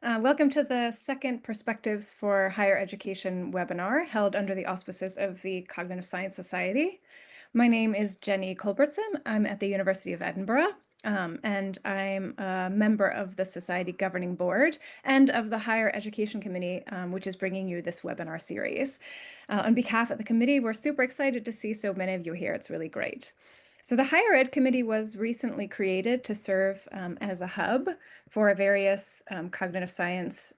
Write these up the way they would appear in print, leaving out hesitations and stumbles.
Welcome to the second Perspectives for Higher Education webinar held under the auspices of the Cognitive Science Society. My name is Jenny Culbertson. I'm at the University of Edinburgh, and I'm a member of the Society Governing Board and of the Higher Education Committee, which is bringing you this webinar series. On behalf of the committee, we're super excited to see so many of you here. It's really great. So the Higher Ed Committee was recently created to serve as a hub for various cognitive science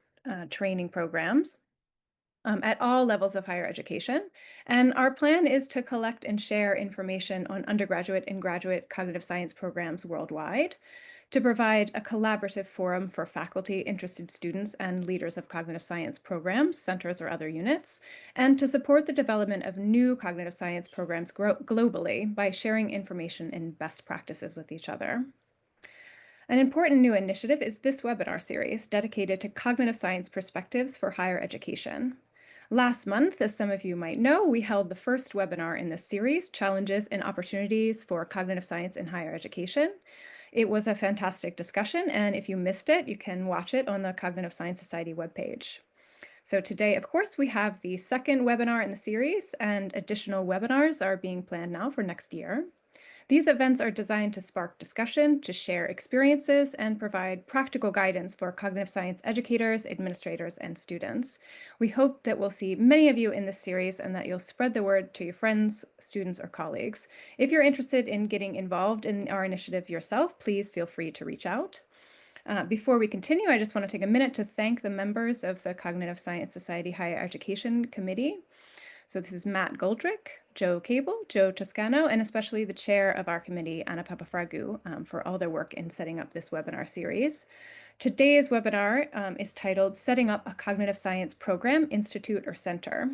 training programs at all levels of higher education. And our plan is to collect and share information on undergraduate and graduate cognitive science programs worldwide, to provide a collaborative forum for faculty, interested students, and leaders of cognitive science programs, centers, or other units, and to support the development of new cognitive science programs globally by sharing information and best practices with each other. An important new initiative is this webinar series dedicated to cognitive science perspectives for higher education. Last month, as some of you might know, we held the first webinar in this series, Challenges and Opportunities for Cognitive Science in Higher Education. It was a fantastic discussion, and if you missed it, you can watch it on the Cognitive Science Society webpage. So today, of course, we have the second webinar in the series, and additional webinars are being planned now for next year. These events are designed to spark discussion, to share experiences, and provide practical guidance for cognitive science educators, administrators, and students. We hope that we'll see many of you in this series and that you'll spread the word to your friends, students, or colleagues. If you're interested in getting involved in our initiative yourself, please feel free to reach out. Before we continue, I just want to take a minute to thank the members of the Cognitive Science Society Higher Education Committee. So this is Matt Goldrick, Joe Kable, Joe Toscano, and especially the chair of our committee, Anna Papafragu, for all their work in setting up this webinar series. Today's webinar is titled Setting Up a Cognitive Science Program, Institute, or Center.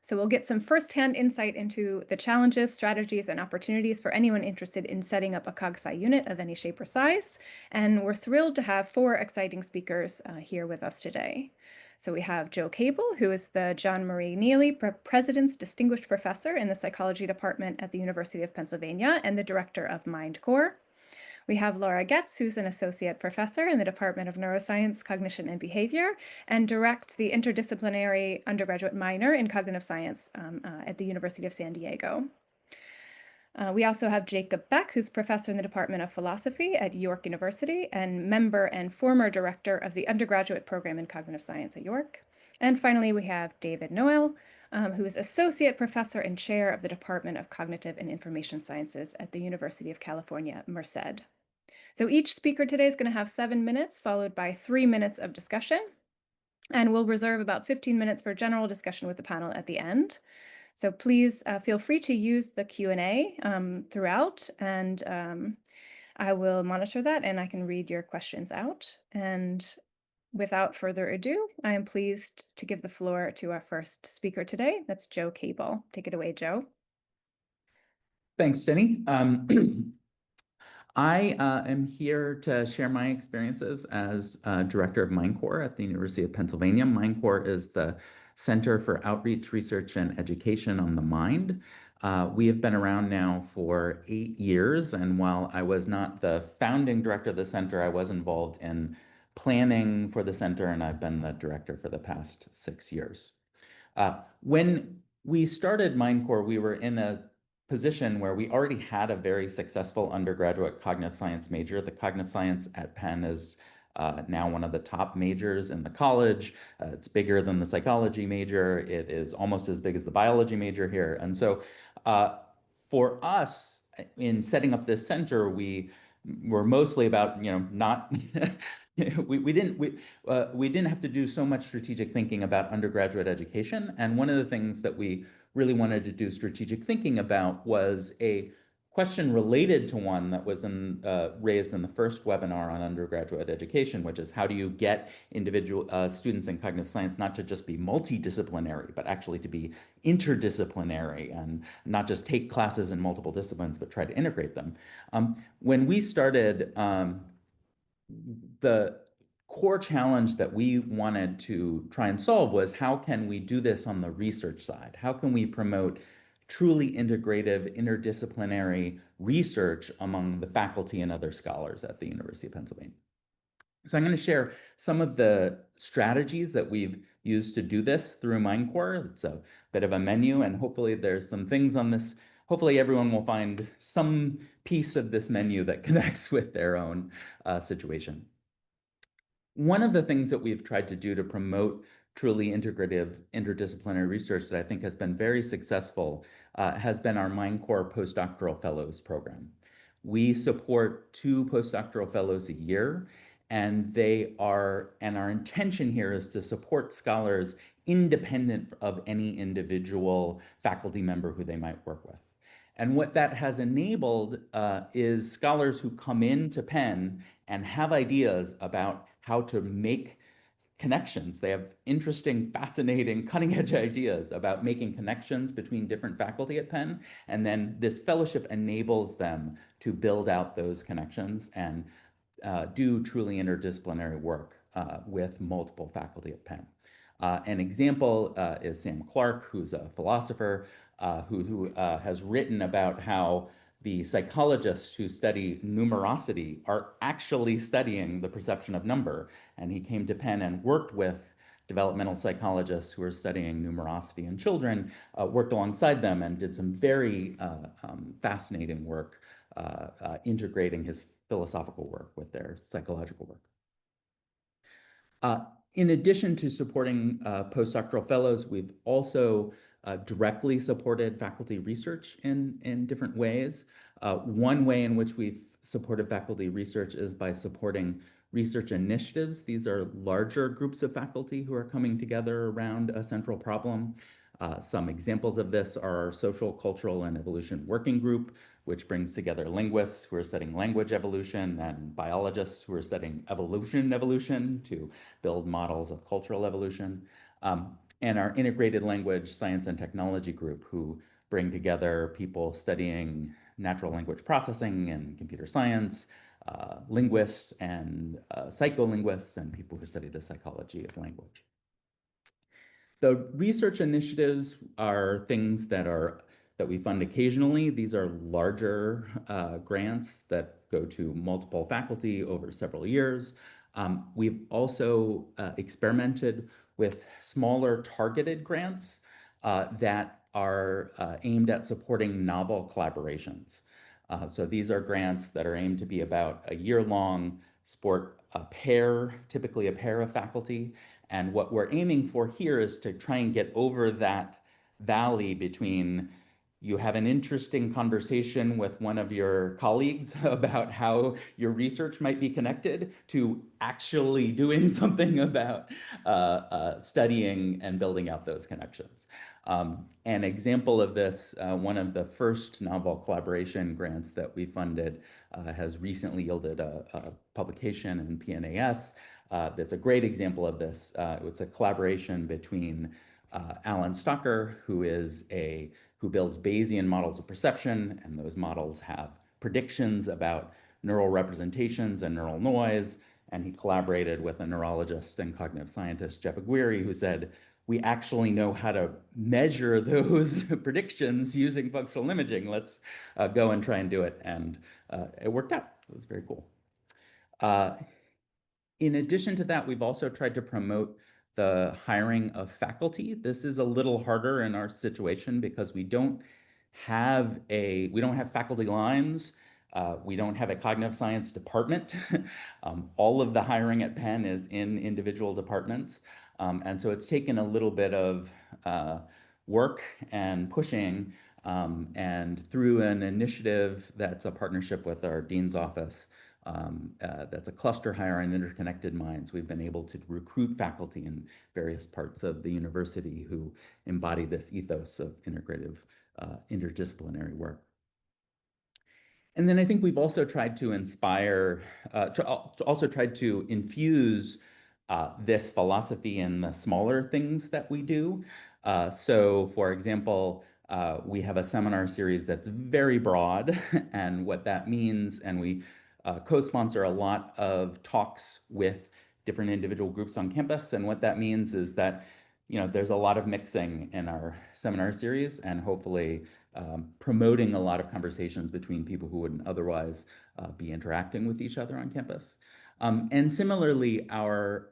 So we'll get some firsthand insight into the challenges, strategies, and opportunities for anyone interested in setting up a CogSci unit of any shape or size. And we're thrilled to have 4 exciting speakers here with us today. So we have Joe Kable, who is the John Marie Neely President's Distinguished Professor in the Psychology Department at the University of Pennsylvania and the Director of MindCore. We have Laura Getz, who's an Associate Professor in the Department of Neuroscience, Cognition, and Behavior, and directs the Interdisciplinary Undergraduate Minor in Cognitive Science at the University of San Diego. We also have Jacob Beck, who's professor in the Department of Philosophy at York University and member and former director of the undergraduate program in cognitive science at York. And finally, we have David Noelle, who is associate professor and chair of the Department of Cognitive and Information Sciences at the University of California, Merced. So each speaker today is going to have 7 minutes, followed by 3 minutes of discussion. And we'll reserve about 15 minutes for general discussion with the panel at the end. So please feel free to use the Q&A throughout, and I will monitor that and I can read your questions out. And without further ado, I am pleased to give the floor to our first speaker today. That's Joe Kable. Take it away, Joe. Thanks, Jenny. I am here to share my experiences as director of MindCore at the University of Pennsylvania. MindCore is the Center for Outreach, Research, and Education on the Mind. We have been around now for 8 years, and while I was not the founding director of the center, I was involved in planning for the center, and I've been the director for the past 6 years. When we started MindCore, we were in a position where we already had a very successful undergraduate cognitive science major. The cognitive science at Penn is now one of the top majors in the college. It's bigger than the psychology major. It is almost as big as the biology major here. And so for us, in setting up this center, we were mostly about, not we didn't have to do so much strategic thinking about undergraduate education. And one of the things that we really wanted to do strategic thinking about was a question related to one that was raised in the first webinar on undergraduate education, which is how do you get individual students in cognitive science not to just be multidisciplinary, but actually to be interdisciplinary and not just take classes in multiple disciplines, but try to integrate them. When we started, the core challenge that we wanted to try and solve was how can we do this on the research side? How can we promote truly integrative, interdisciplinary research among the faculty and other scholars at the University of Pennsylvania? So I'm going to share some of the strategies that we've used to do this through MindCore. It's a bit of a menu, and hopefully there's some things on this. Hopefully everyone will find some piece of this menu that connects with their own situation. One of the things that we've tried to do to promote truly integrative interdisciplinary research that I think has been very successful has been our MindCore postdoctoral fellows program. We support 2 postdoctoral fellows a year, and our intention here is to support scholars independent of any individual faculty member who they might work with. And what that has enabled is scholars who come into Penn and have ideas about how to make connections. They have interesting, fascinating, cutting edge ideas about making connections between different faculty at Penn. And then this fellowship enables them to build out those connections and do truly interdisciplinary work with multiple faculty at Penn. An example is Sam Clark, who's a philosopher who has written about how the psychologists who study numerosity are actually studying the perception of number. And he came to Penn and worked with developmental psychologists who are studying numerosity in children, worked alongside them and did some very fascinating work integrating his philosophical work with their psychological work. In addition to supporting postdoctoral fellows, we've also directly supported faculty research in different ways. One way in which we've supported faculty research is by supporting research initiatives. These are larger groups of faculty who are coming together around a central problem. Some examples of this are our Social, Cultural, and Evolution Working Group, which brings together linguists who are studying language evolution and biologists who are studying evolution to build models of cultural evolution. And our Integrated Language Science and Technology Group, who bring together people studying natural language processing and computer science, linguists and psycholinguists, and people who study the psychology of language. The research initiatives are things that we fund occasionally. These are larger grants that go to multiple faculty over several years. We've also experimented with smaller targeted grants that are aimed at supporting novel collaborations. So these are grants that are aimed to be about a year-long, support a pair, typically a pair of faculty. And what we're aiming for here is to try and get over that valley between you have an interesting conversation with one of your colleagues about how your research might be connected to actually doing something about studying and building out those connections. An example of this, one of the first novel collaboration grants that we funded has recently yielded a publication in PNAS that's a great example of this. It's a collaboration between Alan Stocker, who builds Bayesian models of perception, and those models have predictions about neural representations and neural noise. And he collaborated with a neurologist and cognitive scientist, Jeff Aguirre, who said, we actually know how to measure those predictions using functional imaging. Let's go and try and do it. And it worked out. It was very cool. In addition to that, we've also tried to promote the hiring of faculty. This is a little harder in our situation because we don't have faculty lines. We don't have a cognitive science department. All of the hiring at Penn is in individual departments. And so it's taken a little bit of work and pushing, and through an initiative that's a partnership with our dean's office, that's a cluster hire on interconnected minds. We've been able to recruit faculty in various parts of the university who embody this ethos of integrative, interdisciplinary work. And then I think we've also tried to infuse this philosophy in the smaller things that we do. So for example, we have a seminar series that's very broad, and what that means, and we co-sponsor a lot of talks with different individual groups on campus. And what that means is that, there's a lot of mixing in our seminar series, and hopefully promoting a lot of conversations between people who wouldn't otherwise be interacting with each other on campus. And similarly, our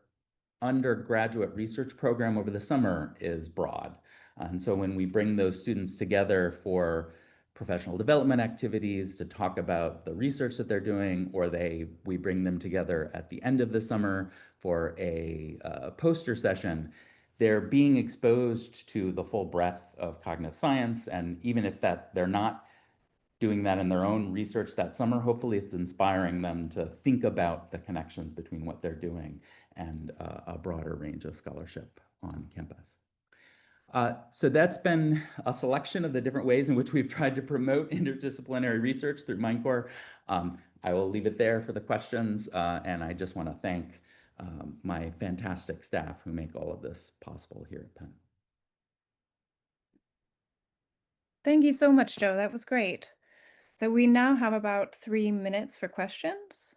undergraduate research program over the summer is broad. And so when we bring those students together for professional development activities to talk about the research that they're doing, or we bring them together at the end of the summer for a poster session, they're being exposed to the full breadth of cognitive science. And even if they're not doing that in their own research that summer, hopefully it's inspiring them to think about the connections between what they're doing and a broader range of scholarship on campus. So that's been a selection of the different ways in which we've tried to promote interdisciplinary research through MindCore. I will leave it there for the questions, and I just want to thank my fantastic staff who make all of this possible here at Penn. Thank you so much, Joe. That was great. So we now have about 3 minutes for questions.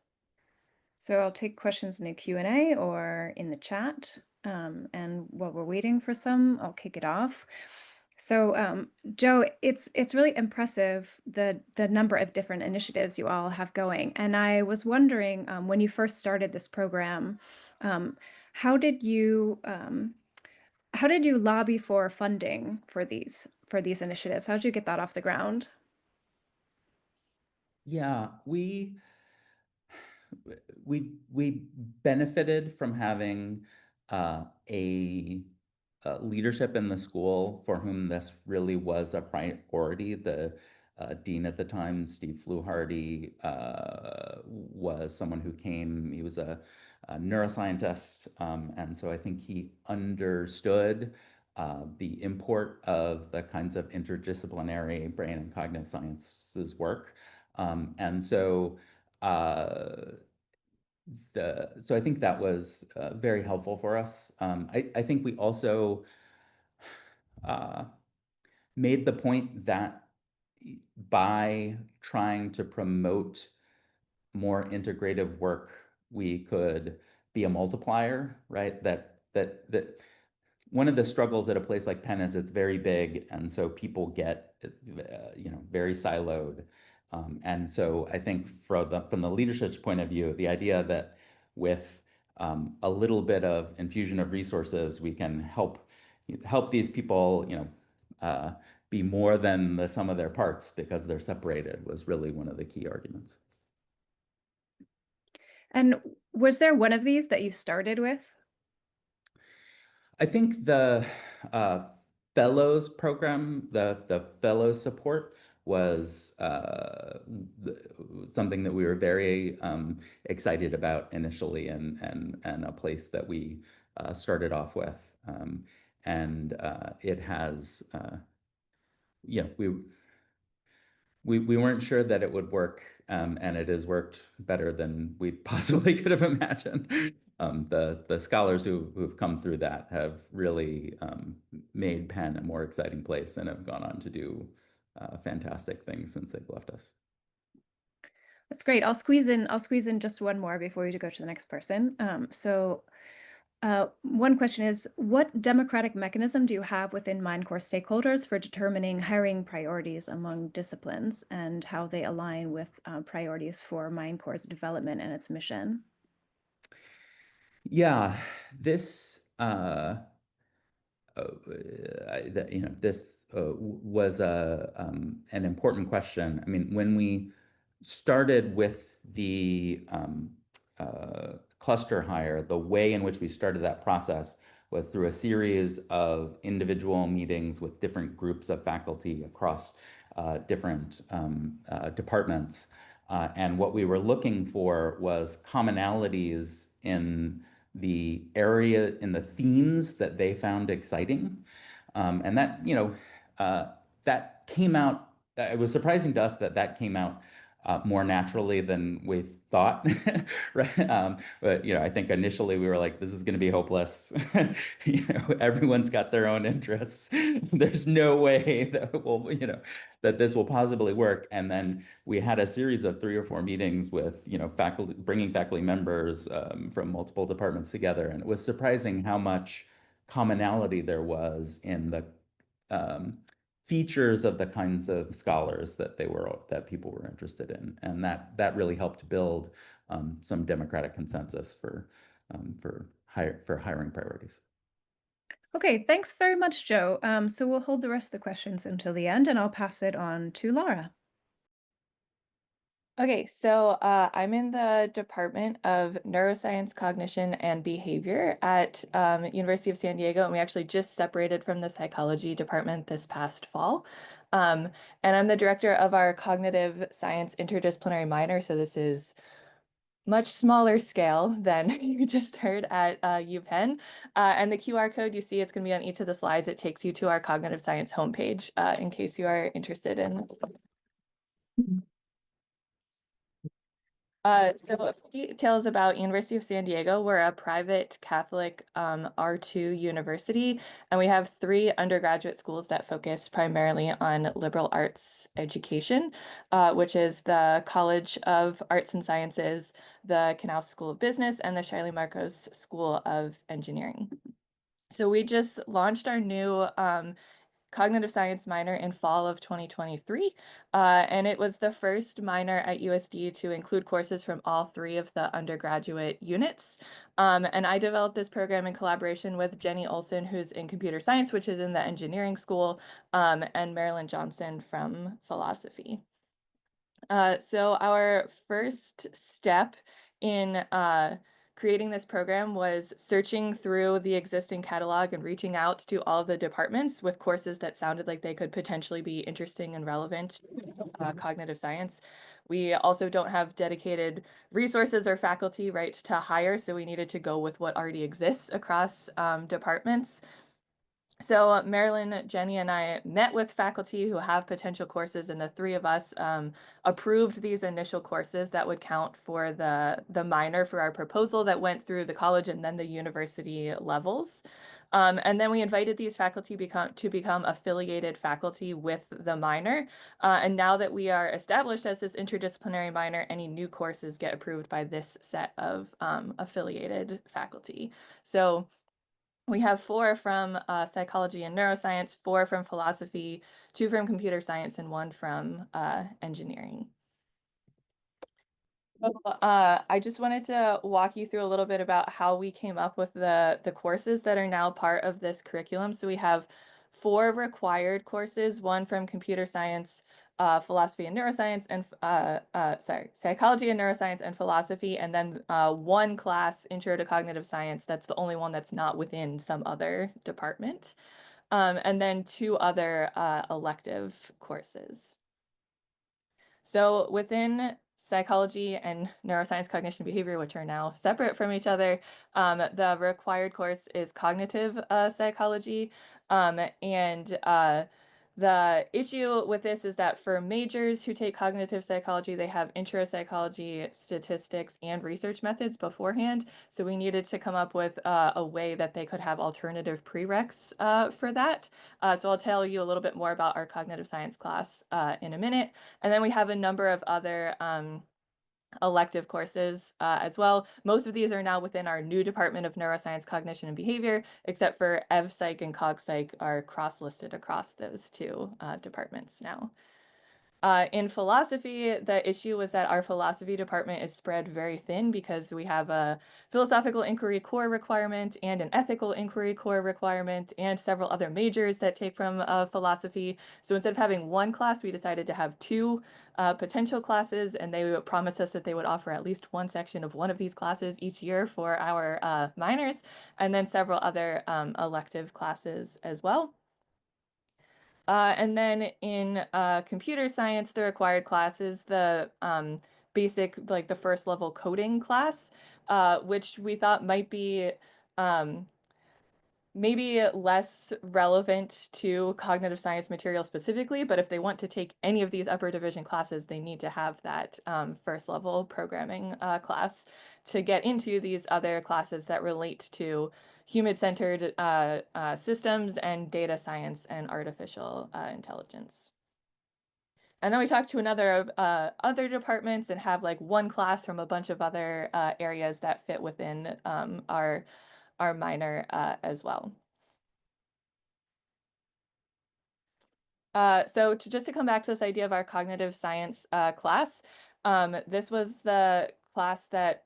So I'll take questions in the Q&A or in the chat. And while we're waiting for some, I'll kick it off. So Joe, it's really impressive the number of different initiatives you all have going. And I was wondering, when you first started this program, how did you lobby for funding for these initiatives? How did you get that off the ground? Yeah, we benefited from having a leadership in the school for whom this really was a priority. The dean at the time, Steve Fluharty, was someone who came. He was a neuroscientist, and so I think he understood the import of the kinds of interdisciplinary brain and cognitive sciences work, and so. So I think that was very helpful for us. I think we also uh, made the point that by trying to promote more integrative work, we could be a multiplier, right? That one of the struggles at a place like Penn is it's very big, and so people get very siloed. And so I think from the leadership's point of view, the idea that with a little bit of infusion of resources, we can help these people, be more than the sum of their parts because they're separated was really one of the key arguments. And was there one of these that you started with? I think the uh, fellows program, the fellows support was something that we were very excited about initially, and a place that we started off with, and it has, we weren't sure that it would work, and it has worked better than we possibly could have imagined. The scholars who've come through that have really made Penn a more exciting place and have gone on to do fantastic things since they've left us. That's great. I'll squeeze in just one more before we go to the next person. One question is, what democratic mechanism do you have within MindCore stakeholders for determining hiring priorities among disciplines and how they align with priorities for MindCore's development and its mission? Yeah, this this was an important question. I mean, when we started with the cluster hire, the way in which we started that process was through a series of individual meetings with different groups of faculty across different departments. And what we were looking for was commonalities in the area, in the themes that they found exciting. And that, that came out, it was surprising to us that that came out more naturally than we thought, right? But I think initially we were like, "This is going to be hopeless." Everyone's got their own interests. There's no way that this will possibly work. And then we had a series of 3 or 4 meetings with faculty, bringing faculty members from multiple departments together, and it was surprising how much commonality there was in the um, features of the kinds of scholars that people were interested in, and that really helped build some democratic consensus for hiring priorities. Okay, thanks very much, Joe. So we'll hold the rest of the questions until the end, and I'll pass it on to Laura. Okay, so I'm in the Department of Neuroscience, Cognition, and Behavior at University of San Diego, and we actually just separated from the psychology department this past fall. And I'm the director of our cognitive science interdisciplinary minor, so this is much smaller scale than you just heard at UPenn. And the QR code you see, it's going to be on each of the slides. It takes you to our cognitive science homepage in case you are interested in. So a few details about University of San Diego. We're a private Catholic R2 university, and we have 3 undergraduate schools that focus primarily on liberal arts education, which is the College of Arts and Sciences, the Canal School of Business, and the Shiley Marcos School of Engineering. So we just launched our new cognitive science minor in fall of 2023. And it was the first minor at USD to include courses from all 3 of the undergraduate units. And I developed this program in collaboration with Jenny Olson, who's in computer science, which is in the engineering school, and Marilyn Johnson from philosophy. So our first step in creating this program was searching through the existing catalog and reaching out to all the departments with courses that sounded like they could potentially be interesting and relevant to cognitive science. We also don't have dedicated resources or faculty, right, to hire, so we needed to go with what already exists across departments. So Marilyn, Jenny, and I met with faculty who have potential courses, and the 3 of us approved these initial courses that would count for the minor for our proposal that went through the college and then the university levels. And then we invited these faculty to become affiliated faculty with the minor. And now that we are established as this interdisciplinary minor, any new courses get approved by this set of affiliated faculty. So we have 4 from psychology and neuroscience, 4 from philosophy, 2 from computer science, and 1 from engineering. I just wanted to walk you through a little bit about how we came up with the courses that are now part of this curriculum. So we have 4 required courses, 1 from computer science, philosophy and neuroscience, and psychology and neuroscience and philosophy, and then 1 class, Intro to Cognitive Science. That's the only one that's not within some other department. And then 2 other elective courses. So within psychology and neuroscience, cognition, behavior, which are now separate from each other, the required course is cognitive psychology. And the issue with this is that for majors who take cognitive psychology, they have intro psychology, statistics, and research methods beforehand. So we needed to come up with a way that they could have alternative prereqs for that. So I'll tell you a little bit more about our cognitive science class in a minute. And then we have a number of other elective courses as well. Most of these are now within our new Department of Neuroscience, Cognition, and Behavior, except for EvPsych and CogSci are cross-listed across those 2 departments now. In philosophy, the issue was that our philosophy department is spread very thin because we have a philosophical inquiry core requirement and an ethical inquiry core requirement and several other majors that take from philosophy. So instead of having 1 class, we decided to have 2 potential classes, and they promised us that they would offer at least 1 section of one of these classes each year for our minors, and then several other elective classes as well. And then in computer science, the required class is the basic, like the first level coding class, which we thought might be maybe less relevant to cognitive science material specifically, but if they want to take any of these upper division classes, they need to have that first level programming class to get into these other classes that relate to human-centered systems and data science and artificial intelligence. And then we talk to another of other departments and have like 1 class from a bunch of other areas that fit within our minor as well. Just to come back to this idea of our cognitive science class, this was the class that,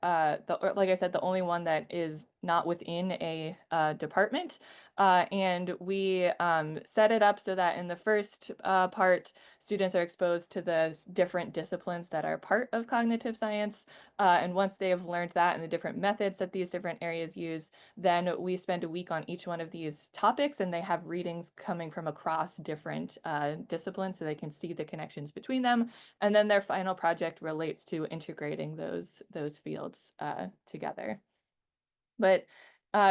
like I said, the only one that is not within a department. And we set it up so that in the first part, students are exposed to the different disciplines that are part of cognitive science. And once they have learned that and the different methods that these different areas use, then we spend a week on each one of these topics, and they have readings coming from across different disciplines so they can see the connections between them. And then their final project relates to integrating those fields together. But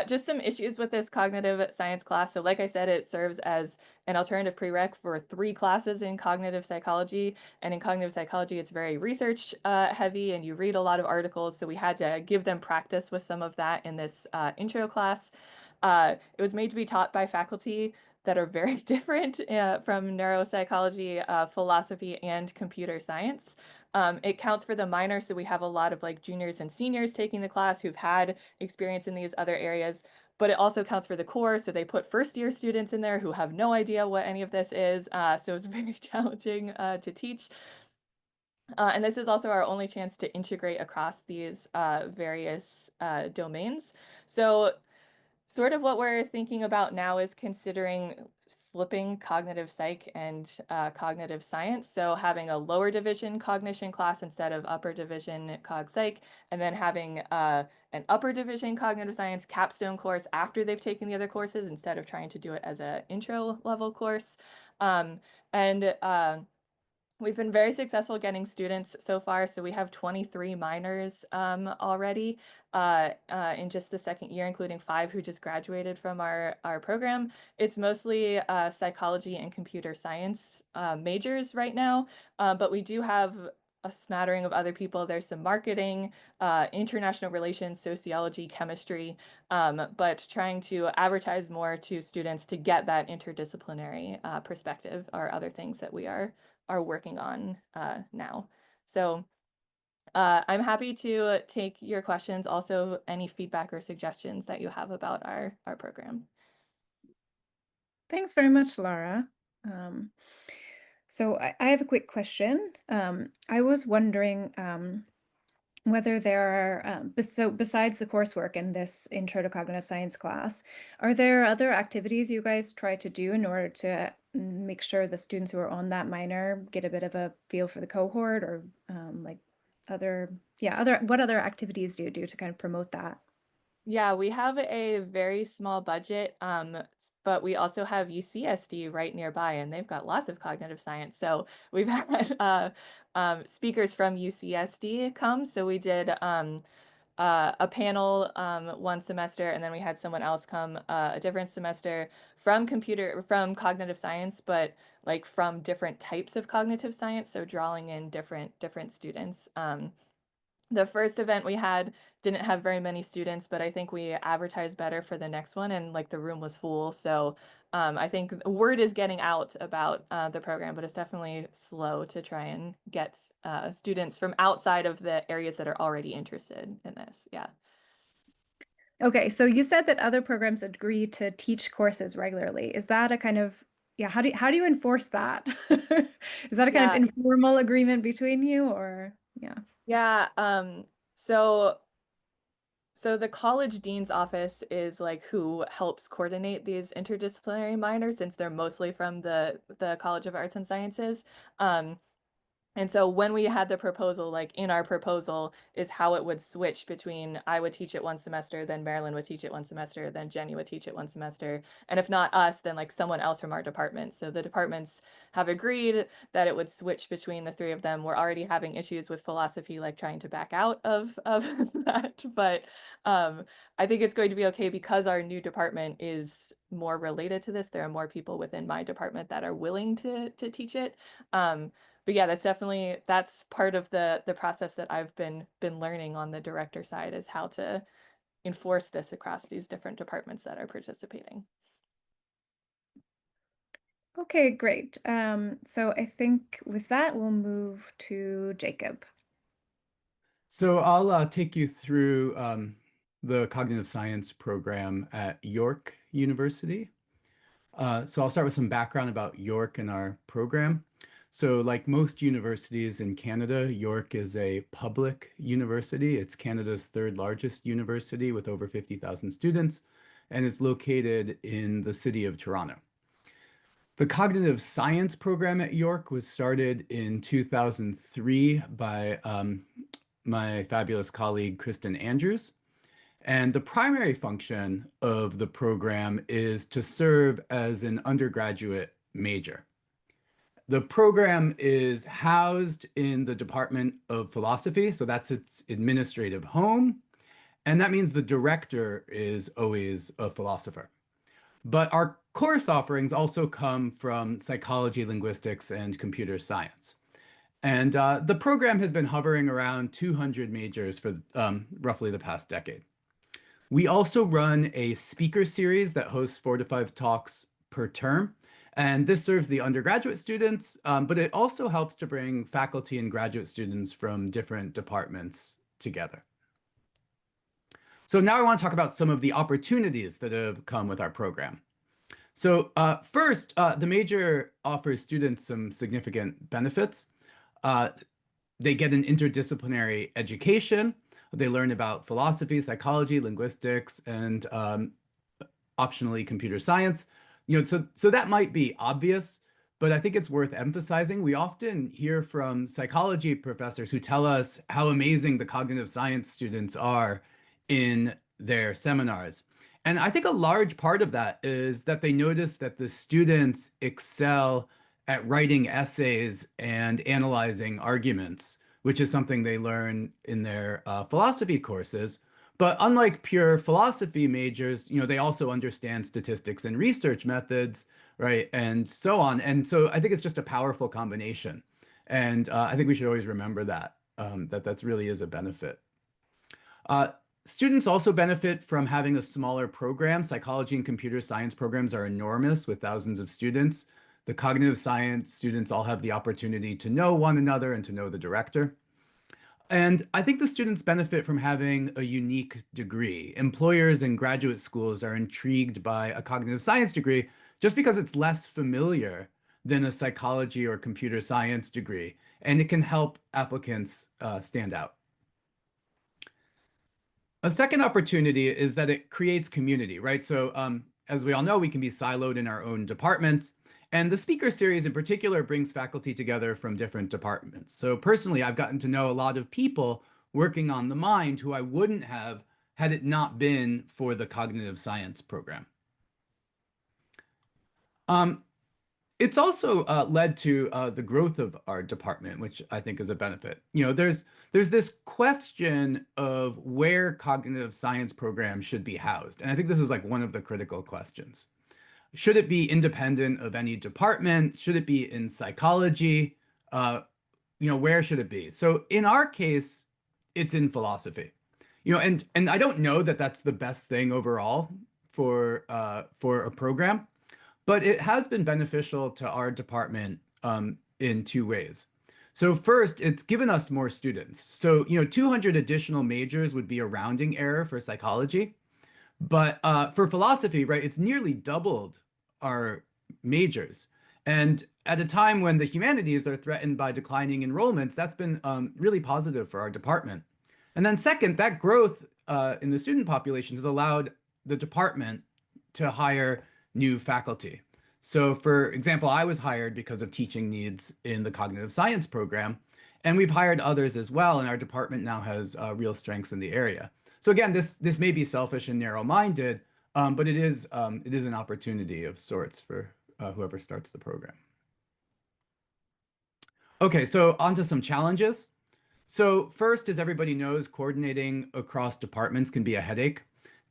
just some issues with this cognitive science class. So like I said, it serves as an alternative prereq for 3 classes in cognitive psychology. And in cognitive psychology, it's very research heavy and you read a lot of articles. So we had to give them practice with some of that in this intro class. It was made to be taught by faculty that are very different from neuropsychology, philosophy, and computer science. It counts for the minor, so we have a lot of like juniors and seniors taking the class who've had experience in these other areas, but it also counts for the core, so they put first-year students in there who have no idea what any of this is, so it's very challenging to teach. And this is also our only chance to integrate across these various domains. So sort of what we're thinking about now is considering flipping cognitive psych and cognitive science. So having a lower division cognition class instead of upper division cog psych, and then having an upper division cognitive science capstone course after they've taken the other courses instead of trying to do it as an intro level course. And we've been very successful getting students so far. So we have 23 minors already in just the second year, including 5 who just graduated from our program. It's mostly psychology and computer science majors right now, but we do have a smattering of other people. There's some marketing, international relations, sociology, chemistry, but trying to advertise more to students to get that interdisciplinary perspective are other things that we are working on now. So I'm happy to take your questions, also any feedback or suggestions that you have about our program. Thanks very much, Laura. So I have a quick question. I was wondering whether there are, so besides the coursework in this Intro to Cognitive Science class, are there other activities you guys try to do in order to make sure the students who are on that minor get a bit of a feel for the cohort, or like what other activities do you do to kind of promote that? Yeah, we have a very small budget, but we also have UCSD right nearby, and they've got lots of cognitive science. So we've had speakers from UCSD come. So we did a panel one semester, and then we had someone else come a different semester from cognitive science, but like from different types of cognitive science. So drawing in different students. The first event we had didn't have very many students, but I think we advertised better for the next one, and like the room was full. So I think word is getting out about the program, but it's definitely slow to try and get students from outside of the areas that are already interested in this. Yeah. Okay, so you said that other programs agree to teach courses regularly. Is that a kind of, yeah, how do you enforce that? Is that a kind of Yeah. informal agreement between you, or yeah? Yeah. So the college dean's office is like who helps coordinate these interdisciplinary minors since they're mostly from the College of Arts and Sciences. And so when we had the proposal, like in our proposal is how it would switch between I would teach it one semester, then Marilyn would teach it one semester, then Jenny would teach it one semester. And if not us, then like someone else from our department. So the departments have agreed that it would switch between the 3 of them. We're already having issues with philosophy, like trying to back out of that. But I think it's going to be okay because our new department is more related to this. There are more people within my department that are willing to teach it. But yeah, that's part of the process that I've been learning on the director side is how to enforce this across these different departments that are participating. Okay, great. So I think with that, we'll move to Jacob. So I'll take you through the cognitive science program at York University. So I'll start with some background about York and our program. So like most universities in Canada, York is a public university. It's Canada's third largest university with over 50,000 students, and it's located in the city of Toronto. The cognitive science program at York was started in 2003 by my fabulous colleague, Kristen Andrews. And the primary function of the program is to serve as an undergraduate major. The program is housed in the Department of Philosophy, so that's its administrative home. And that means the director is always a philosopher. But our course offerings also come from psychology, linguistics, and computer science. And the program has been hovering around 200 majors for roughly the past decade. We also run a speaker series that hosts 4 to 5 talks per term. And this serves the undergraduate students, but it also helps to bring faculty and graduate students from different departments together. So now I want to talk about some of the opportunities that have come with our program. So first, the major offers students some significant benefits. They get an interdisciplinary education. They learn about philosophy, psychology, linguistics, and optionally computer science. So that might be obvious, but I think it's worth emphasizing. We often hear from psychology professors who tell us how amazing the cognitive science students are in their seminars. And I think a large part of that is that they notice that the students excel at writing essays and analyzing arguments, which is something they learn in their philosophy courses. But unlike pure philosophy majors, they also understand statistics and research methods, right? And so on. And so I think it's just a powerful combination. And I think we should always remember that, that really is a benefit. Students also benefit from having a smaller program. Psychology and computer science programs are enormous with thousands of students. The cognitive science students all have the opportunity to know one another and to know the director. And I think the students benefit from having a unique degree. Employers and graduate schools are intrigued by a cognitive science degree just because it's less familiar than a psychology or computer science degree, and it can help applicants stand out. A second opportunity is that it creates community, right? So as we all know, we can be siloed in our own departments. And the speaker series in particular brings faculty together from different departments. So personally, I've gotten to know a lot of people working on the mind who I wouldn't have had it not been for the cognitive science program. It's also led to the growth of our department, which I think is a benefit. There's this question of where cognitive science programs should be housed. And I think this is like one of the critical questions. Should it be independent of any department? Should it be in psychology? Where should it be? So in our case, it's in philosophy. And I don't know that that's the best thing overall for a program, but it has been beneficial to our department in 2 ways. So first, it's given us more students. So 200 additional majors would be a rounding error for psychology. But for philosophy, right, it's nearly doubled our majors. And at a time when the humanities are threatened by declining enrollments, that's been really positive for our department. And then second, that growth in the student population has allowed the department to hire new faculty. So for example, I was hired because of teaching needs in the cognitive science program, and we've hired others as well, and our department now has real strengths in the area. So again, this may be selfish and narrow-minded, but it is an opportunity of sorts for whoever starts the program. Okay, so on to some challenges. So first, as everybody knows, coordinating across departments can be a headache.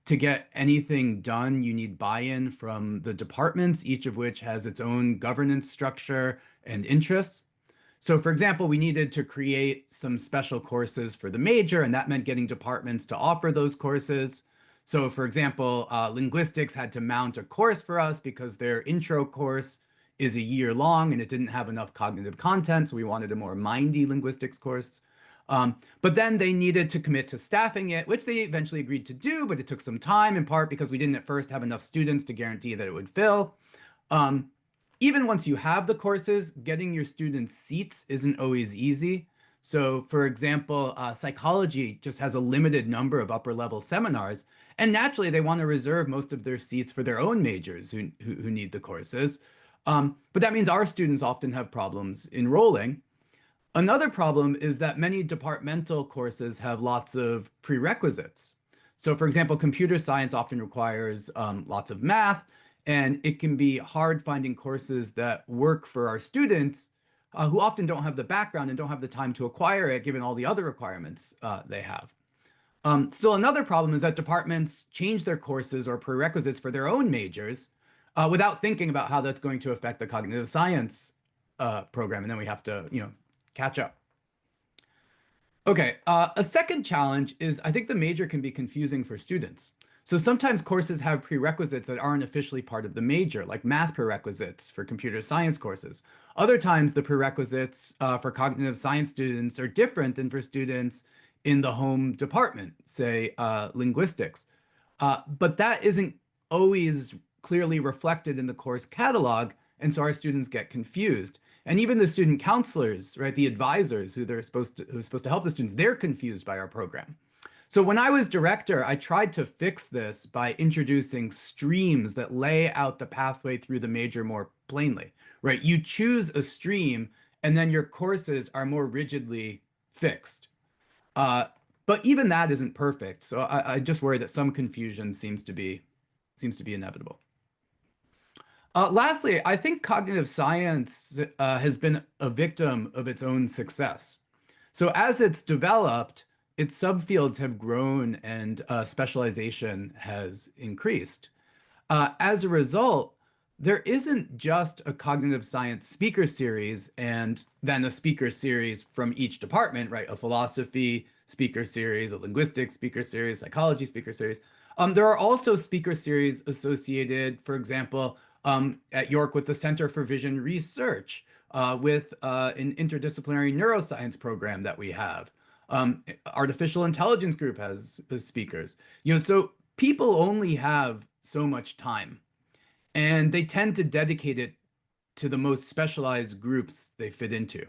To get anything done, you need buy-in from the departments, each of which has its own governance structure and interests. So for example, we needed to create some special courses for the major, and that meant getting departments to offer those courses. So for example, linguistics had to mount a course for us because their intro course is a year long and it didn't have enough cognitive content, so we wanted a more mindy linguistics course. But then they needed to commit to staffing it, which they eventually agreed to do, but it took some time, in part because we didn't at first have enough students to guarantee that it would fill. even once you have the courses, getting your students seats isn't always easy. So for example, psychology just has a limited number of upper level seminars, and naturally they want to reserve most of their seats for their own majors who need the courses. But that means our students often have problems enrolling. Another problem is that many departmental courses have lots of prerequisites. So for example, computer science often requires lots of math, and it can be hard finding courses that work for our students who often don't have the background and don't have the time to acquire it, given all the other requirements they have. Still, another problem is that departments change their courses or prerequisites for their own majors without thinking about how that's going to affect the cognitive science program, and then we have to, catch up. Okay, a second challenge is I think the major can be confusing for students. So sometimes courses have prerequisites that aren't officially part of the major, like math prerequisites for computer science courses. Other times the prerequisites for cognitive science students are different than for students in the home department, say linguistics. But that isn't always clearly reflected in the course catalog, and so our students get confused. And even the student counselors, right, the advisors who's supposed to help the students, they're confused by our program. So when I was director, I tried to fix this by introducing streams that lay out the pathway through the major more plainly, right? You choose a stream, and then your courses are more rigidly fixed. But even that isn't perfect. So I just worry that some confusion seems to be inevitable. Lastly, I think cognitive science has been a victim of its own success. So as it's developed, its subfields have grown and specialization has increased. As a result, there isn't just a cognitive science speaker series and then a speaker series from each department, right? A philosophy speaker series, a linguistics speaker series, psychology speaker series. There are also speaker series associated, for example, at York with the Center for Vision Research, with an interdisciplinary neuroscience program that we have. Artificial intelligence group has speakers. So people only have so much time, and they tend to dedicate it to the most specialized groups they fit into.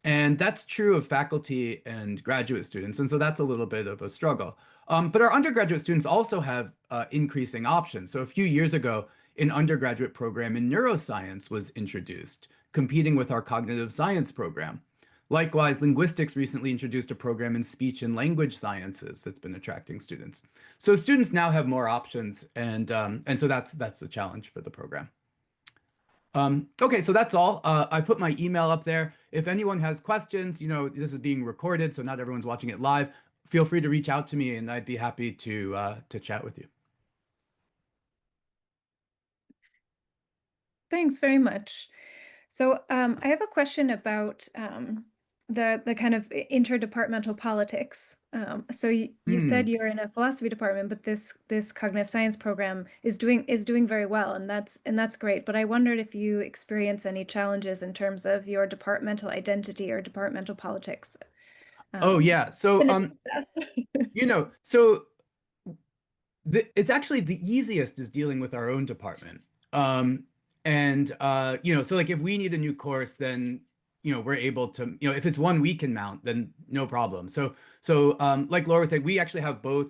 And that's true of faculty and graduate students. And so that's a little bit of a struggle. But our undergraduate students also have increasing options. So a few years ago, an undergraduate program in neuroscience was introduced, competing with our cognitive science program. Likewise, linguistics recently introduced a program in speech and language sciences that's been attracting students. So students now have more options, and so that's the challenge for the program. Okay, so that's all. I put my email up there. If anyone has questions, this is being recorded, so not everyone's watching it live. Feel free to reach out to me, and I'd be happy to chat with you. Thanks very much. So I have a question about the kind of interdepartmental politics. So you said you're in a philosophy department, but this cognitive science program is doing very well, and that's great. But I wondered if you experience any challenges in terms of your departmental identity or departmental politics. Oh yeah, so so it's actually the easiest is dealing with our own department. So like if we need a new course, then we're able to, if it's one we can mount, then no problem. So like Laura said, we actually have both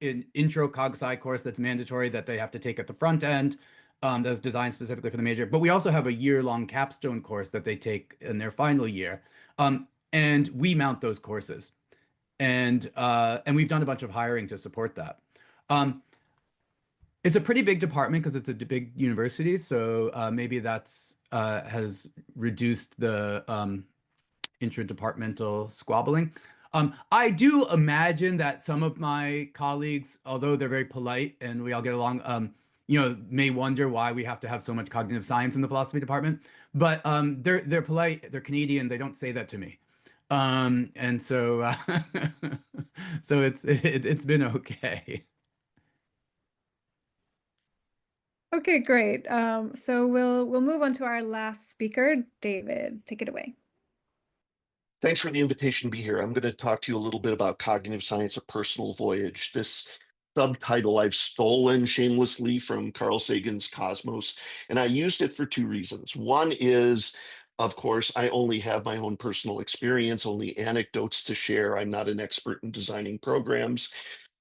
an intro CogSci course that's mandatory that they have to take at the front end, that's designed specifically for the major, but we also have a year-long capstone course that they take in their final year, and we mount those courses, and we've done a bunch of hiring to support that. It's a pretty big department because it's a big university, so maybe that's has reduced the interdepartmental squabbling. I do imagine that some of my colleagues, although they're very polite and we all get along, may wonder why we have to have so much cognitive science in the philosophy department. But they're polite, they're Canadian, they don't say that to me. And so so it's been okay. Okay, great. So we'll move on to our last speaker, David. Take it away. Thanks for the invitation to be here. I'm going to talk to you a little bit about cognitive science, a personal voyage. This subtitle I've stolen shamelessly from Carl Sagan's Cosmos, and I used it for two reasons. One is, of course, I only have my own personal experience, only anecdotes to share. I'm not an expert in designing programs.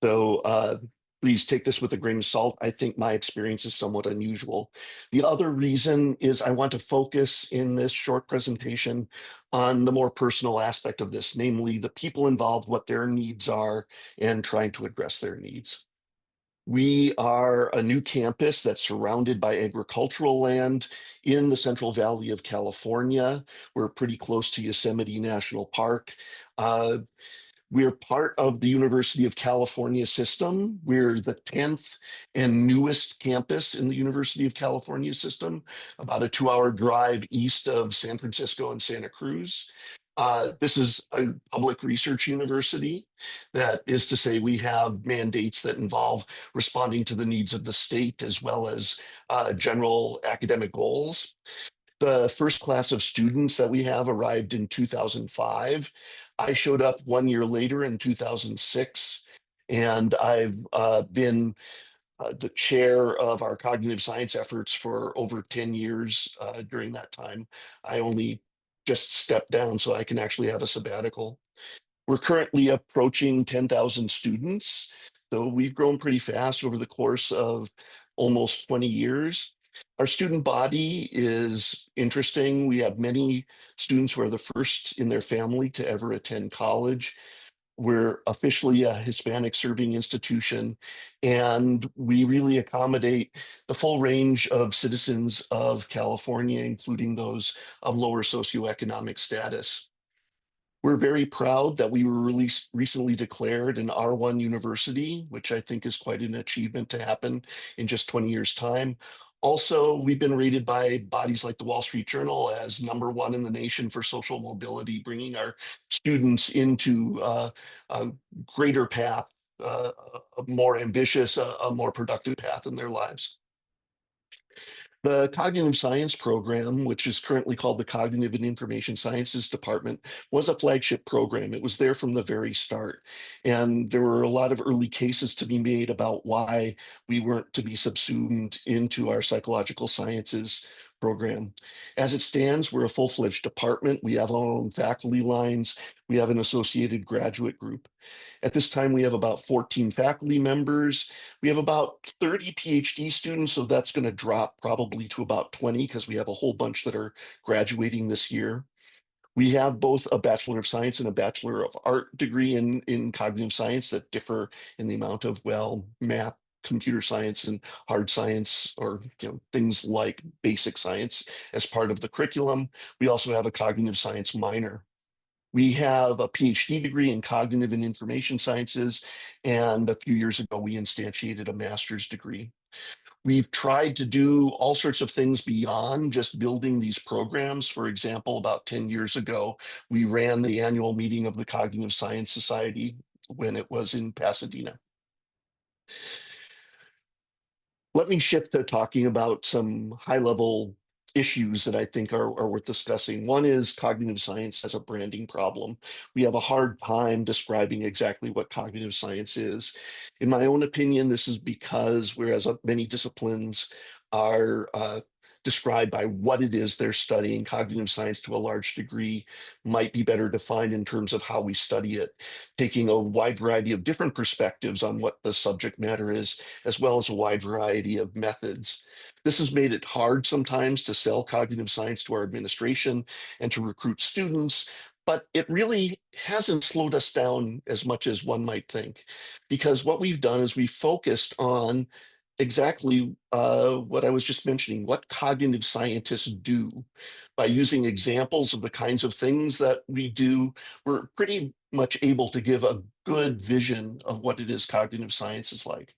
So please take this with a grain of salt. I think my experience is somewhat unusual. The other reason is I want to focus in this short presentation on the more personal aspect of this, namely the people involved, what their needs are, and trying to address their needs. We are a new campus that's surrounded by agricultural land in the Central Valley of California. We're pretty close to Yosemite National Park. We're part of the University of California system. We're the 10th and newest campus in the University of California system, about a 2-hour drive east of San Francisco and Santa Cruz. This is a public research university. That is to say, we have mandates that involve responding to the needs of the state as well as general academic goals. The first class of students that we have arrived in 2005. I showed up 1 year later in 2006, and I've been the chair of our cognitive science efforts for over 10 years during that time. I only just stepped down so I can actually have a sabbatical. We're currently approaching 10,000 students, so we've grown pretty fast over the course of almost 20 years. Our student body is interesting. We have many students who are the first in their family to ever attend college. We're officially a Hispanic serving institution, and we really accommodate the full range of citizens of California, including those of lower socioeconomic status. We're very proud that we were recently declared an R1 university, which I think is quite an achievement to happen in just 20 years' time. Also, we've been rated by bodies like the Wall Street Journal as #1 in the nation for social mobility, bringing our students into a greater path, a more ambitious, a more productive path in their lives. The cognitive science program, which is currently called the Cognitive and Information Sciences Department, was a flagship program. It was there from the very start. And there were a lot of early cases to be made about why we weren't to be subsumed into our psychological sciences program. As it stands, we're a full-fledged department. We have our own faculty lines. We have an associated graduate group. At this time, we have about 14 faculty members. We have about 30 PhD students, so that's going to drop probably to about 20 because we have a whole bunch that are graduating this year. We have both a Bachelor of Science and a Bachelor of Art degree in cognitive science that differ in the amount of, well, math, computer science, and hard science, or things like basic science as part of the curriculum. We also have a cognitive science minor. We have a PhD degree in cognitive and information sciences, and a few years ago, we instantiated a master's degree. We've tried to do all sorts of things beyond just building these programs. For example, about 10 years ago, we ran the annual meeting of the Cognitive Science Society when it was in Pasadena. Let me shift to talking about some high-level issues that I think are worth discussing. One is cognitive science as a branding problem. We have a hard time describing exactly what cognitive science is. In my own opinion, this is because whereas many disciplines are described by what it is they're studying, cognitive science to a large degree might be better defined in terms of how we study it, taking a wide variety of different perspectives on what the subject matter is, as well as a wide variety of methods. This has made it hard sometimes to sell cognitive science to our administration and to recruit students, but it really hasn't slowed us down as much as one might think, because what we've done is we focused on exactly what I was just mentioning, what cognitive scientists do. By using examples of the kinds of things that we do, we're pretty much able to give a good vision of what it is cognitive science is like.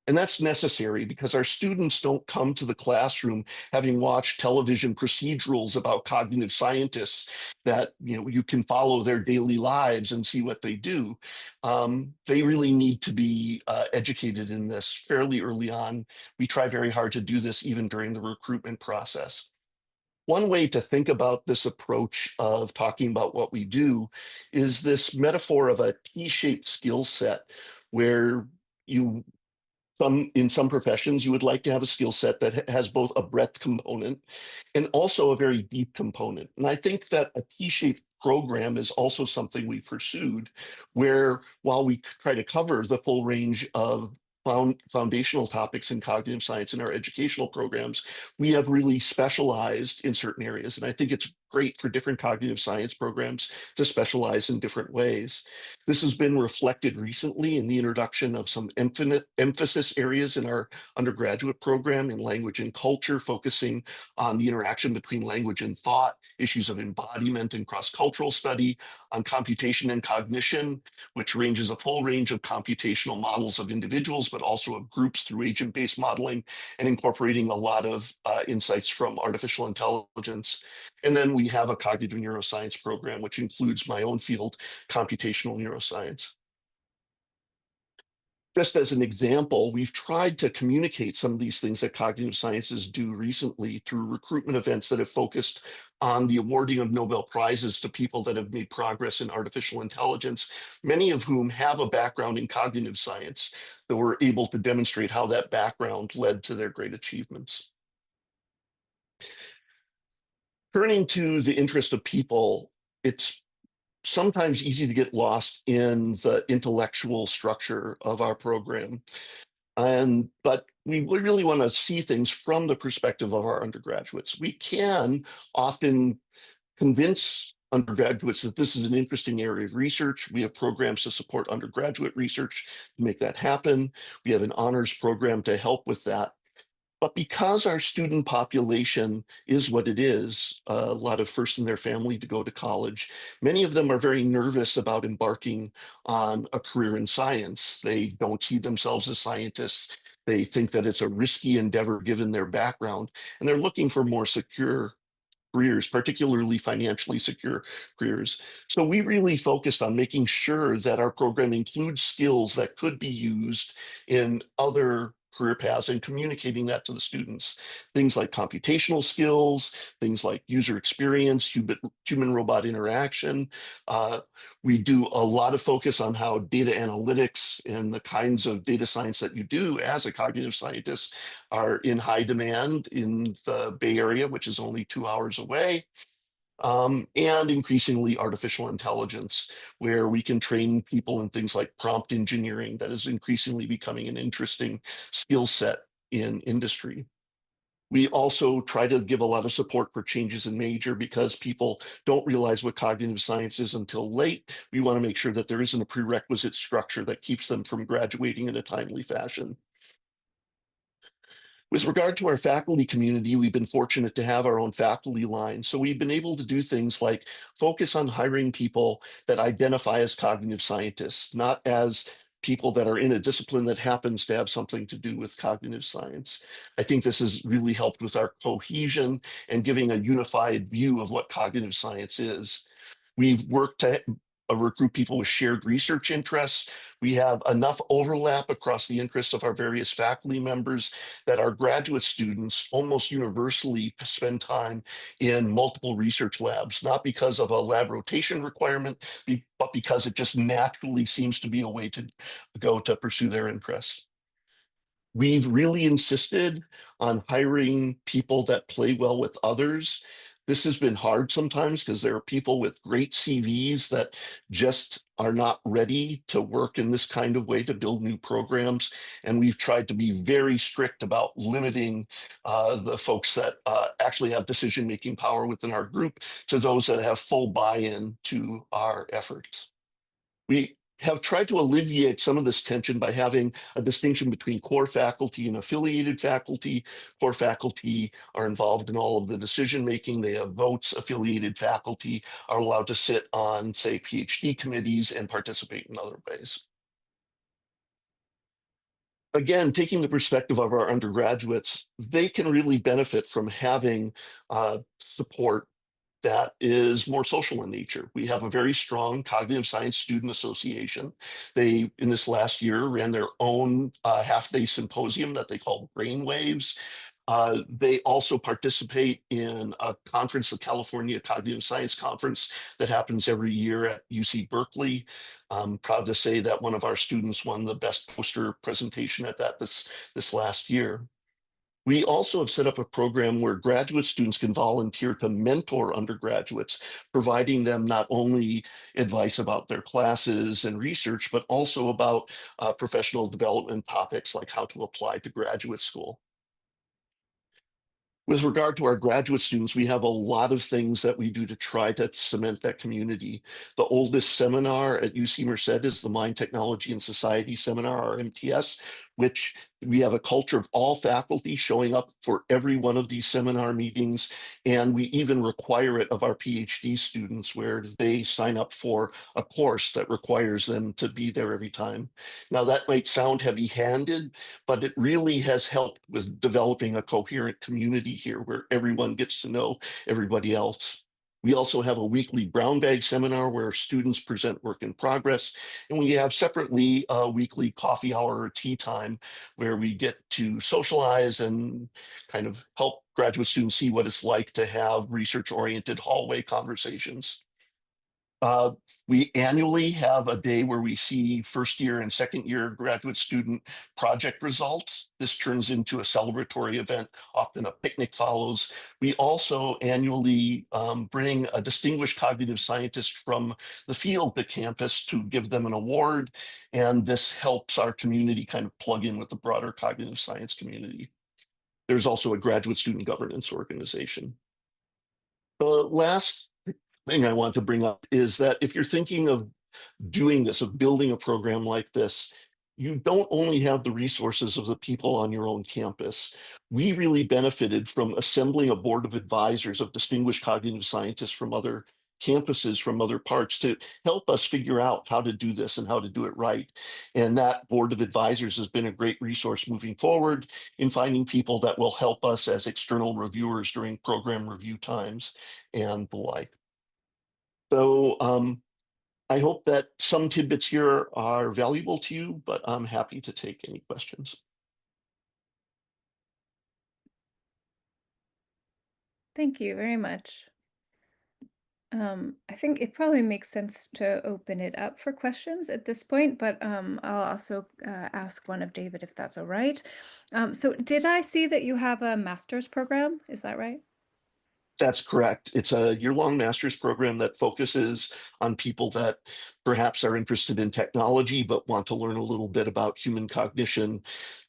And that's necessary because our students don't come to the classroom having watched television procedurals about cognitive scientists that you can follow their daily lives and see what they do. They really need to be educated in this fairly early on. We try very hard to do this even during the recruitment process. One way to think about this approach of talking about what we do is this metaphor of a T-shaped skill set where in some professions, you would like to have a skill set that has both a breadth component and also a very deep component. And I think that a T-shaped program is also something we pursued, where while we try to cover the full range of foundational topics in cognitive science in our educational programs, we have really specialized in certain areas. And I think it's great for different cognitive science programs to specialize in different ways. This has been reflected recently in the introduction of some emphasis areas in our undergraduate program in language and culture, focusing on the interaction between language and thought, issues of embodiment and cross-cultural study, on computation and cognition, which ranges a full range of computational models of individuals, but also of groups through agent-based modeling, and incorporating a lot of insights from artificial intelligence. And then we have a cognitive neuroscience program, which includes my own field, computational neuroscience. Just as an example, we've tried to communicate some of these things that cognitive sciences do recently through recruitment events that have focused on the awarding of Nobel Prizes to people that have made progress in artificial intelligence, many of whom have a background in cognitive science, that were able to demonstrate how that background led to their great achievements. Turning to the interest of people, it's sometimes easy to get lost in the intellectual structure of our program. But we really want to see things from the perspective of our undergraduates. We can often convince undergraduates that this is an interesting area of research. We have programs to support undergraduate research to make that happen. We have an honors program to help with that. But because our student population is what it is, a lot of first in their family to go to college, many of them are very nervous about embarking on a career in science. They don't see themselves as scientists. They think that it's a risky endeavor given their background, and they're looking for more secure careers, particularly financially secure careers. So we really focused on making sure that our program includes skills that could be used in other career paths and communicating that to the students. Things like computational skills, things like user experience, human-robot interaction. We do a lot of focus on how data analytics and the kinds of data science that you do as a cognitive scientist are in high demand in the Bay Area, which is only 2 hours away. And increasingly artificial intelligence, where we can train people in things like prompt engineering that is increasingly becoming an interesting skill set in industry. We also try to give a lot of support for changes in major because people don't realize what cognitive science is until late. We want to make sure that there isn't a prerequisite structure that keeps them from graduating in a timely fashion. With regard to our faculty community, we've been fortunate to have our own faculty line. So we've been able to do things like focus on hiring people that identify as cognitive scientists, not as people that are in a discipline that happens to have something to do with cognitive science. I think this has really helped with our cohesion and giving a unified view of what cognitive science is. We've worked to recruit people with shared research interests. We have enough overlap across the interests of our various faculty members that our graduate students almost universally spend time in multiple research labs, not because of a lab rotation requirement, but because it just naturally seems to be a way to go to pursue their interests. We've really insisted on hiring people that play well with others. This has been hard sometimes because there are people with great CVs that just are not ready to work in this kind of way to build new programs. And we've tried to be very strict about limiting the folks that actually have decision-making power within our group to those that have full buy-in to our efforts. We have tried to alleviate some of this tension by having a distinction between core faculty and affiliated faculty. Core faculty are involved in all of the decision-making. They have votes. Affiliated faculty are allowed to sit on, say, PhD committees and participate in other ways. Again, taking the perspective of our undergraduates, they can really benefit from having support that is more social in nature. We have a very strong cognitive science student association. They, in this last year, ran their own half-day symposium that they call Brainwaves. They also participate in a conference, the California Cognitive Science Conference, that happens every year at UC Berkeley. I'm proud to say that one of our students won the best poster presentation at that this last year. We also have set up a program where graduate students can volunteer to mentor undergraduates, providing them not only advice about their classes and research, but also about professional development topics like how to apply to graduate school. With regard to our graduate students, we have a lot of things that we do to try to cement that community. The oldest seminar at UC Merced is the Mind, Technology, and Society Seminar, or MTS, which we have a culture of all faculty showing up for every one of these seminar meetings. And we even require it of our PhD students, where they sign up for a course that requires them to be there every time. Now, that might sound heavy-handed, but it really has helped with developing a coherent community here where everyone gets to know everybody else. We also have a weekly brown bag seminar where students present work in progress. And we have separately a weekly coffee hour or tea time where we get to socialize and kind of help graduate students see what it's like to have research-oriented hallway conversations. We annually have a day where we see first year and second year graduate student project results. This turns into a celebratory event, often a picnic follows. We also annually bring a distinguished cognitive scientist from the field to campus to give them an award. And this helps our community kind of plug in with the broader cognitive science community. There's also a graduate student governance organization. The last thing I want to bring up is that if you're thinking of doing this, of building a program like this, you don't only have the resources of the people on your own campus. We really benefited from assembling a board of advisors of distinguished cognitive scientists from other campuses, from other parts, to help us figure out how to do this and how to do it right. And that board of advisors has been a great resource moving forward in finding people that will help us as external reviewers during program review times and the like. So I hope that some tidbits here are valuable to you, but I'm happy to take any questions. Thank you very much. I think it probably makes sense to open it up for questions at this point, but I'll also ask one of David if that's all right. So did I see that you have a master's program? Is that right? That's correct. It's a year-long master's program that focuses on people that perhaps are interested in technology, but want to learn a little bit about human cognition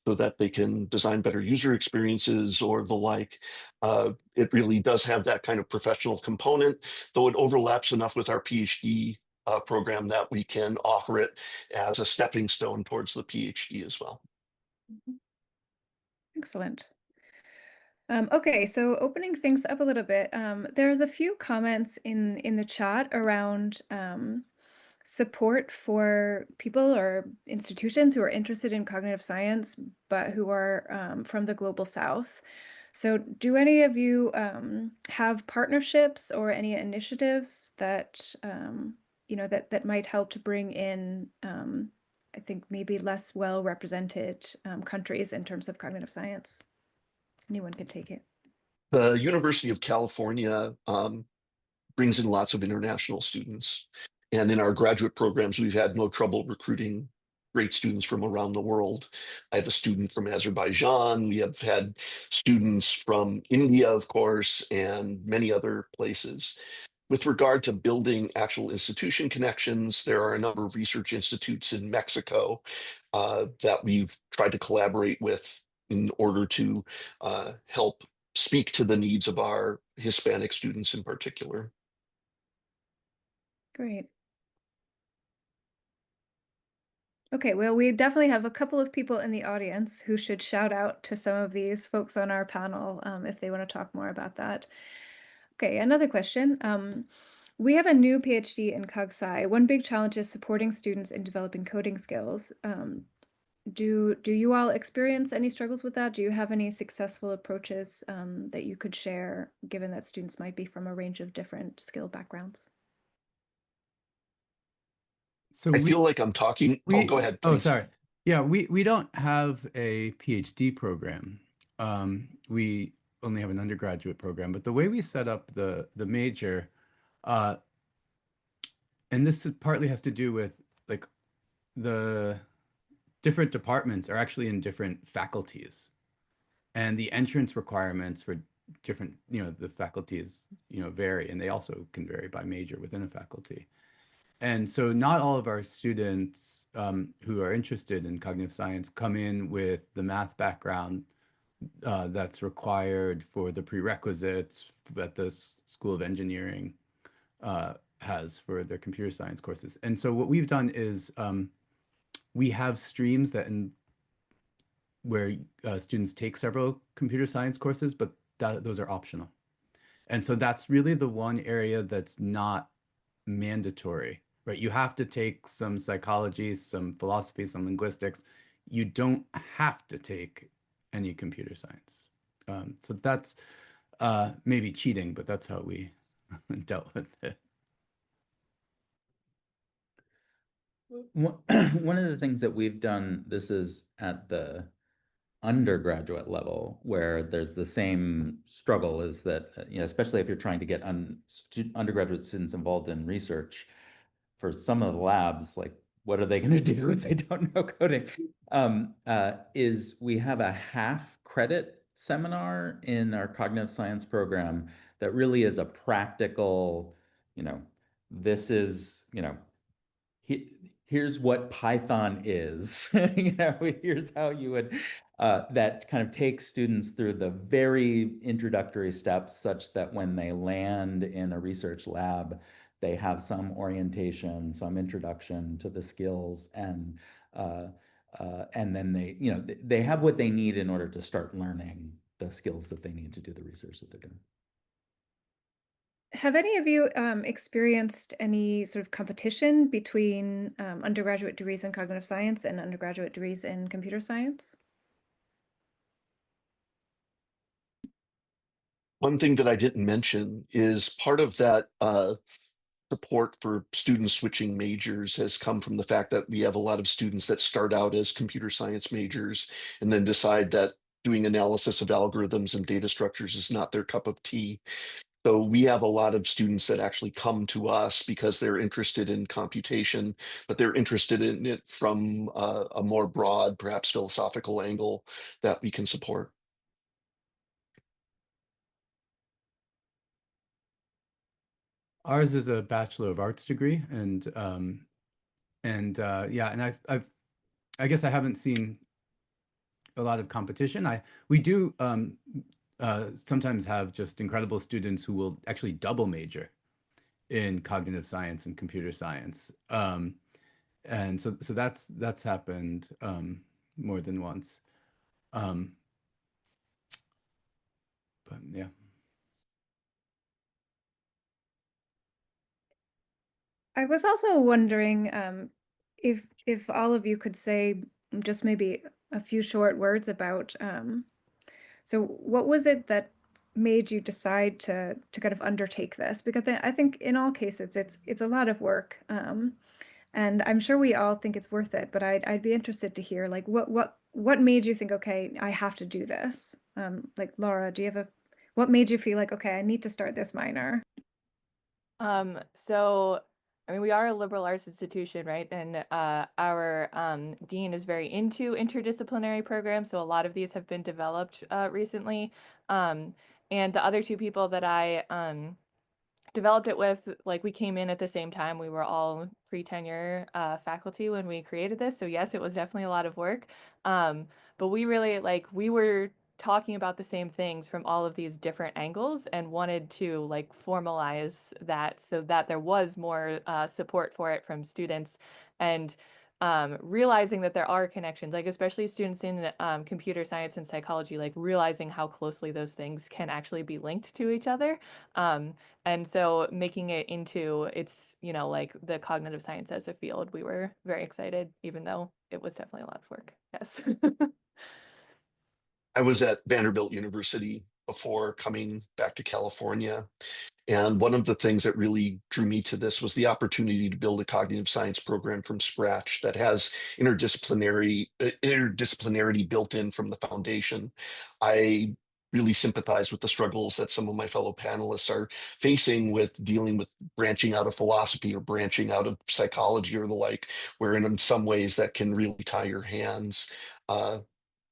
so that they can design better user experiences or the like. It really does have that kind of professional component, though it overlaps enough with our PhD program that we can offer it as a stepping stone towards the PhD as well. Excellent. Okay, so opening things up a little bit, there's a few comments in the chat around support for people or institutions who are interested in cognitive science, but who are from the global south. So do any of you have partnerships or any initiatives that, that might help to bring in, I think, maybe less well-represented countries in terms of cognitive science? Anyone can take it. The University of California brings in lots of international students. And in our graduate programs, we've had no trouble recruiting great students from around the world. I have a student from Azerbaijan. We have had students from India, of course, and many other places. With regard to building actual institution connections, there are a number of research institutes in Mexico that we've tried to collaborate with in order to help speak to the needs of our Hispanic students in particular. Great. Okay, well, we definitely have a couple of people in the audience who should shout out to some of these folks on our panel if they want to talk more about that. Okay, another question. We have a new PhD in CogSci. One big challenge is supporting students in developing coding skills. Do you all experience any struggles with that? Do you have any successful approaches that you could share, given that students might be from a range of different skill backgrounds? So I feel like I'm talking. Oh, go ahead, please. Oh, sorry. Yeah, we don't have a PhD program. we only have an undergraduate program, but the way we set up the major, and this partly has to do with like the different departments are actually in different faculties, and the entrance requirements for different, the faculties, vary, and they also can vary by major within a faculty. And so not all of our students who are interested in cognitive science come in with the math background that's required for the prerequisites that the School of Engineering has for their computer science courses. And so what we've done is we have streams where students take several computer science courses, but those are optional. And so that's really the one area that's not mandatory, right? You have to take some psychology, some philosophy, some linguistics. You don't have to take any computer science. So that's maybe cheating, but that's how we dealt with it. One of the things that we've done, this is at the undergraduate level, where there's the same struggle, is that, especially if you're trying to get undergraduate students involved in research, for some of the labs, like, what are they going to do if they don't know coding? Is we have a half-credit seminar in our cognitive science program that really is a practical, this is, here's what Python is. Here's how you would, that kind of takes students through the very introductory steps, such that when they land in a research lab, they have some orientation, some introduction to the skills, and then they have what they need in order to start learning the skills that they need to do the research that they're doing. Have any of you experienced any sort of competition between undergraduate degrees in cognitive science and undergraduate degrees in computer science? One thing that I didn't mention is part of that support for students switching majors has come from the fact that we have a lot of students that start out as computer science majors and then decide that doing analysis of algorithms and data structures is not their cup of tea. So we have a lot of students that actually come to us because they're interested in computation, but they're interested in it from a more broad, perhaps philosophical angle that we can support. Ours is a Bachelor of Arts degree, and I guess I haven't seen a lot of competition. We do sometimes have just incredible students who will actually double major in cognitive science and computer science, and so that's happened more than once. But yeah. I was also wondering if all of you could say just maybe a few short words about so what was it that made you decide to kind of undertake this? Because I think in all cases it's a lot of work, and I'm sure we all think it's worth it. But I'd be interested to hear, like, what made you think, okay, I have to do this? Like, Laura, do you have what made you feel like, okay, I need to start this minor? So, I mean, we are a liberal arts institution, right? And our dean is very into interdisciplinary programs. So a lot of these have been developed recently. And the other two people that I developed it with, like, we came in at the same time. We were all pre-tenure faculty when we created this. So yes, it was definitely a lot of work. But we really, like, we were talking about the same things from all of these different angles and wanted to, like, formalize that so that there was more support for it from students, and realizing that there are connections, like especially students in computer science and psychology, like realizing how closely those things can actually be linked to each other. And so making it into it's, like the cognitive science as a field, we were very excited, even though it was definitely a lot of work. Yes. I was at Vanderbilt University before coming back to California. And one of the things that really drew me to this was the opportunity to build a cognitive science program from scratch that has interdisciplinarity built in from the foundation. I really sympathize with the struggles that some of my fellow panelists are facing with dealing with branching out of philosophy or branching out of psychology or the like, where in some ways that can really tie your hands.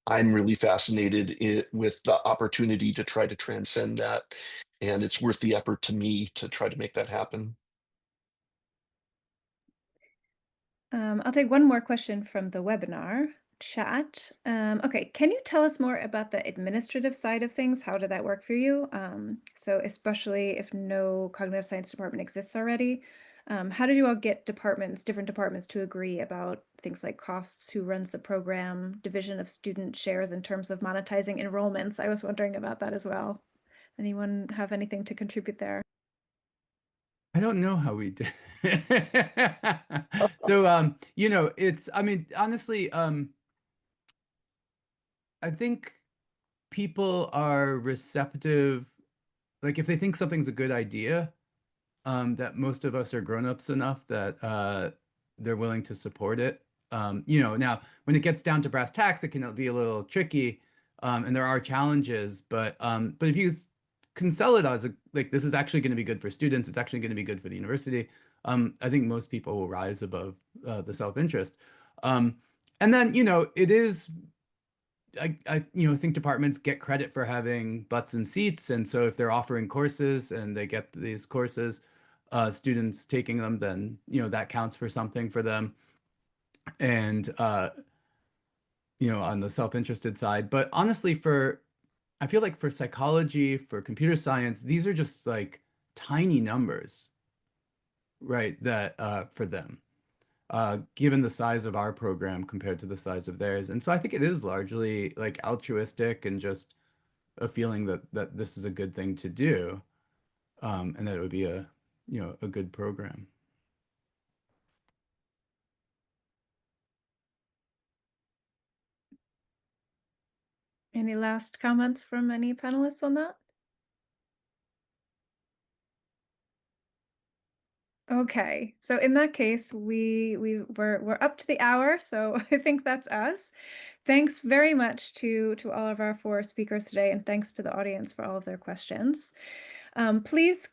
I'm really fascinated with the opportunity to try to transcend that. And it's worth the effort to me to try to make that happen. I'll take one more question from the webinar chat. Okay, can you tell us more about the administrative side of things? How did that work for you? So especially if no cognitive science department exists already, how did you all get different departments to agree about things like costs, who runs the program, division of student shares in terms of monetizing enrollments? I was wondering about that as well. Anyone have anything to contribute there? I don't know how we did. So, I mean, honestly, I think people are receptive. Like if they think something's a good idea, that most of us are grown-ups enough that they're willing to support it. Now when it gets down to brass tacks, it can be a little tricky, and there are challenges. But if you can sell it as like this is actually going to be good for students, it's actually going to be good for the university. I think most people will rise above the self-interest. And then it is. I think departments get credit for having butts and seats, and so if they're offering courses and they get these courses, students taking them, then that counts for something for them. And on the self-interested side, but honestly, I feel like for psychology, for computer science, these are just like tiny numbers, right? That for them, given the size of our program compared to the size of theirs, and so I think it is largely like altruistic and just a feeling that this is a good thing to do, and that it would be a good program. Any last comments from any panelists on that? Okay, so in that case, we're up to the hour, so I think that's us. Thanks very much to all of our 4 speakers today, and thanks to the audience for all of their questions. Please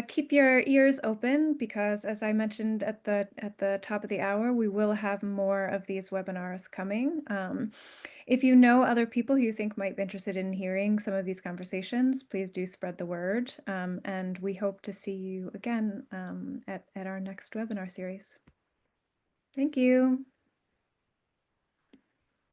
keep your ears open because, as I mentioned at the top of the hour, we will have more of these webinars coming. If you know other people who you think might be interested in hearing some of these conversations, please do spread the word. And we hope to see you again at our next webinar series. Thank you.